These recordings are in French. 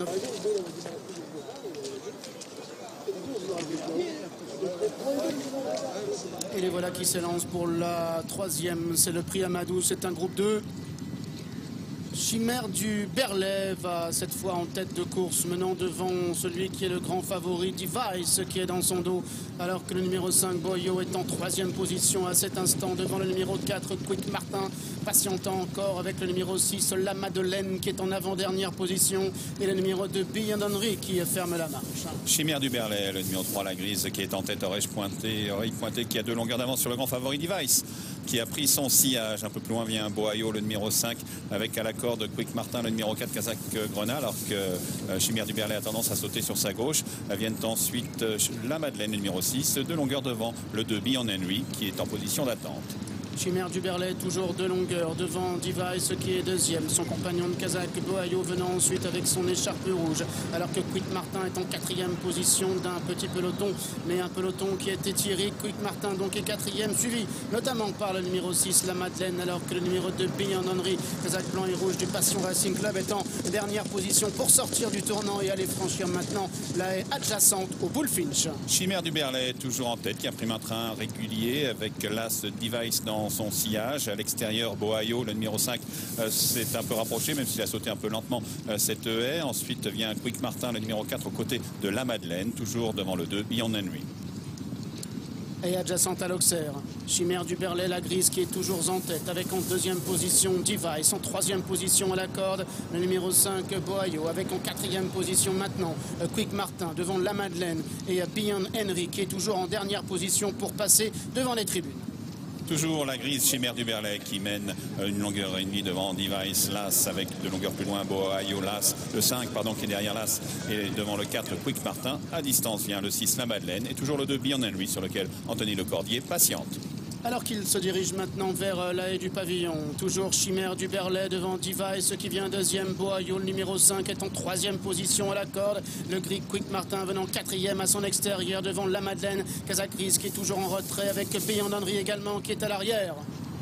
Et les voilà qui s'élancent pour la troisième. C'est le prix Amadou, c'est un groupe 2. Chimère du Berlay va cette fois en tête de course, menant devant celui qui est le grand favori, Device, qui est dans son dos, alors que le numéro 5, Boyo, est en troisième position à cet instant, devant le numéro 4, Quick Martin, patientant encore avec le numéro 6, La Madeleine, qui est en avant-dernière position, et le numéro 2, Beyond Henry, qui ferme la marche. Chimère du Berlay, le numéro 3, La Grise, qui est en tête, Oreille Pointé, qui a 2 longueurs d'avance sur le grand favori, Device, qui a pris son sillage. Un peu plus loin vient Boayo, le numéro 5, avec à la corde Quick Martin, le numéro 4, Kazakh Grenat, alors que Chimère du Berlay a tendance à sauter sur sa gauche. Viennent ensuite La Madeleine, le numéro 6, 2 longueurs devant le 2, Beyond Henry, qui est en position d'attente. Chimère du Berlay, toujours 2 longueurs devant Device, qui est deuxième. Son compagnon de Kazakh, Boayo, venant ensuite avec son écharpe rouge. Alors que Quick Martin est en quatrième position d'un petit peloton, mais un peloton qui est étiré. Quick Martin donc est quatrième, suivi notamment par le numéro 6, La Madeleine, alors que le numéro 2, Beyond Henry, Kazakh blanc et rouge du Passion Racing Club, est en dernière position pour sortir du tournant et aller franchir maintenant la haie adjacente au Bullfinch. Chimère du Berlay, toujours en tête, qui a pris un train régulier avec l'As Device dans son sillage. À l'extérieur, Boayo, le numéro 5, s'est un peu rapproché, même s'il a sauté un peu lentement cette haie. Ensuite vient Quick Martin, le numéro 4, aux côtés de La Madeleine, toujours devant le 2, Beyond Henry. Et adjacente à l'Auxerre, Chimère du Berlay, La Grise, qui est toujours en tête, avec en deuxième position Device, en troisième position à la corde le numéro 5, Boayo, avec en quatrième position maintenant Quick Martin devant La Madeleine, et Beyond Henry, qui est toujours en dernière position pour passer devant les tribunes. Toujours La Grise, Chimère du Berlay, qui mène une longueur et demie devant Device, l'As, avec 2 longueurs plus loin, Boayo, l'As, le 5, pardon, qui est derrière l'As, et devant le 4, Quick Martin. À distance vient le 6, La Madeleine, et toujours le 2, Beyond Henry, sur lequel Anthony Lecordier patiente. Alors qu'il se dirige maintenant vers la haie du pavillon, toujours Chimère du Berlay devant Device, qui vient deuxième. Boayo, le numéro 5, est en troisième position à la corde. Le gris Quick Martin venant quatrième à son extérieur devant La Madeleine. Kazakh Grise, qui est toujours en retrait, avec Beyond Henry également, qui est à l'arrière.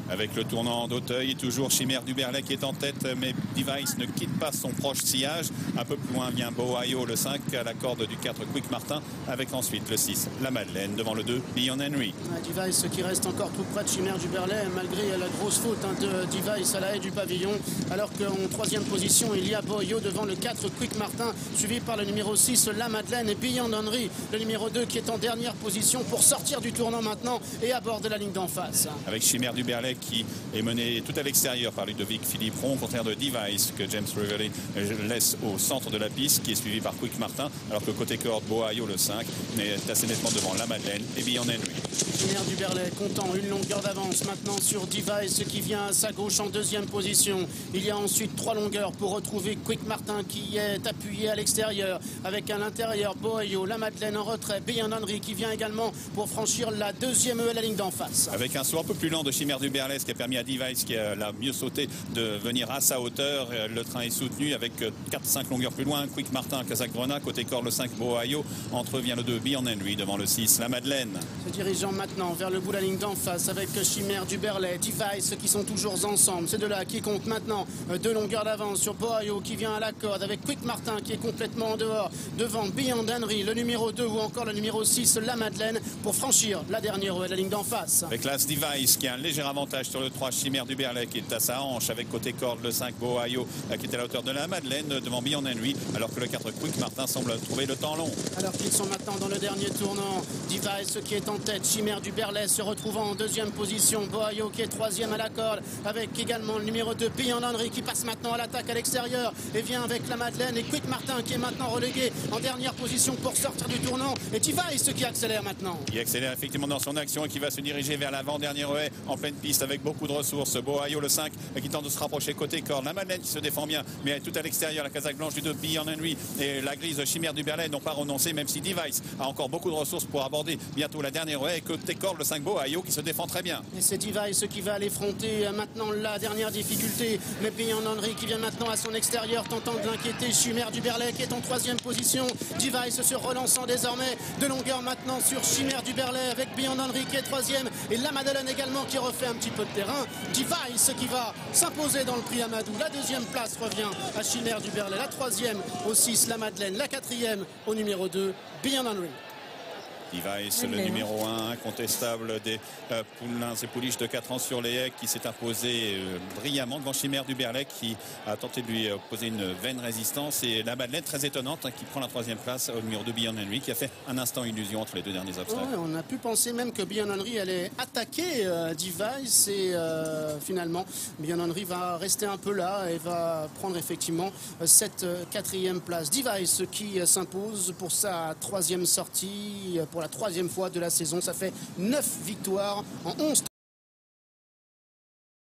Avec le tournant d'Auteuil, toujours Chimère du Berlay qui est en tête, mais Device ne quitte pas son proche sillage. Un peu plus loin vient Boayo, le 5, à la corde du 4, Quick Martin, avec ensuite le 6, La Madeleine, devant le 2, Beyond Henry. Device qui reste encore tout près de Chimère du Berlay, malgré la grosse faute de Device à la haie du pavillon. Alors qu'en troisième position, il y a Boayo devant le 4, Quick Martin, suivi par le numéro 6, La Madeleine, et Beyond Henry, le numéro 2, qui est en dernière position pour sortir du tournant maintenant et aborder la ligne d'en face. Avec Chimère du Berlay qui est mené tout à l'extérieur par Ludovic Philippon, au contraire de Device que James Reveley laisse au centre de la piste, qui est suivi par Quick Martin, alors que côté corde, Boayo, le 5, est assez nettement devant La Madeleine et Beyond Henry. Chimère du Berlay comptant une longueur d'avance maintenant sur Device, qui vient à sa gauche en deuxième position. Il y a ensuite 3 longueurs pour retrouver Quick Martin, qui est appuyé à l'extérieur, avec à l'intérieur Boayo, La Madeleine en retrait, Beyond Henry, qui vient également pour franchir la deuxième haie à la ligne d'en face. Avec un saut un peu plus lent de Chimère du Berlay, ce qui a permis à Device, qui a mieux sauté, de venir à sa hauteur. Le train est soutenu avec 4-5 longueurs plus loin. Quick Martin, Kazakh Grenat, côté corde, le 5, Boayo. Entre vient le 2, Beyond Henry, devant le 6, La Madeleine. Se dirigeant maintenant vers le bout de la ligne d'en face, avec Chimère du Berlay, Device, qui sont toujours ensemble. C'est de là qui compte maintenant 2 longueurs d'avance sur Boayo, qui vient à la corde, avec Quick Martin, qui est complètement en dehors, devant Beyond Henry, le numéro 2 ou encore le numéro 6, La Madeleine, pour franchir la dernière haie de la ligne d'en face. Avec l'As Device, qui a un léger avantage sur le 3, Chimère du Berlay, qui est à sa hanche, avec côté corde le 5, Boayo, qui est à la hauteur de La Madeleine, devant Beyond Henry, alors que le 4, Quick Martin, semble trouver le temps long. Alors qu'ils sont maintenant dans le dernier tournant, Device qui est en tête, Chimère du Berlay se retrouvant en deuxième position, Boayo qui est troisième à la corde, avec également le numéro 2, Beyond Henry, qui passe maintenant à l'attaque à l'extérieur et vient avec La Madeleine, et Quick Martin qui est maintenant relégué en dernière position pour sortir du tournant, et Device qui accélère maintenant. Il accélère effectivement dans son action et qui va se diriger vers l'avant-dernière haie en pleine piste avec beaucoup de ressources. Boayo, le 5, qui tente de se rapprocher côté corde. La Madeleine qui se défend bien, mais tout à l'extérieur, la Kazakh blanche du 2, Beyond Henry, et la Grise, Chimère du Berlay n'ont pas renoncé, même si Device a encore beaucoup de ressources pour aborder bientôt la dernière haie, et côté corde, le 5, Boayo, qui se défend très bien. Et c'est Device qui va aller fronter maintenant la dernière difficulté, mais Beyond Henry qui vient maintenant à son extérieur, tentant de l'inquiéter. Chimère du Berlay qui est en troisième position, Device se relançant désormais de longueur maintenant sur Chimère du Berlay, avec Beyond Henry qui est troisième, et La Madeleine également qui refait un petit peu peu de terrain. Device qui va s'imposer dans le prix Amadou. La deuxième place revient à Chimère du Berlay. La troisième au 6, la Madeleine. La quatrième au numéro 2, Beyond Henry. Device, le numéro 1 incontestable des poulains et pouliches de 4 ans sur les haies, qui s'est imposé brillamment devant Chimère du Berlay, qui a tenté de lui opposer une vaine résistance. Et la Madeleine, très étonnante, qui prend la troisième place au numéro 2, Beyond Henry, qui a fait un instant illusion entre les deux derniers obstacles. Ouais, on a pu penser même que Beyond Henry allait attaquer Device, et finalement Beyond Henry va rester un peu là et va prendre effectivement cette quatrième place. Device qui s'impose pour sa troisième sortie, pour la troisième fois de la saison. Ça fait 9 victoires en 11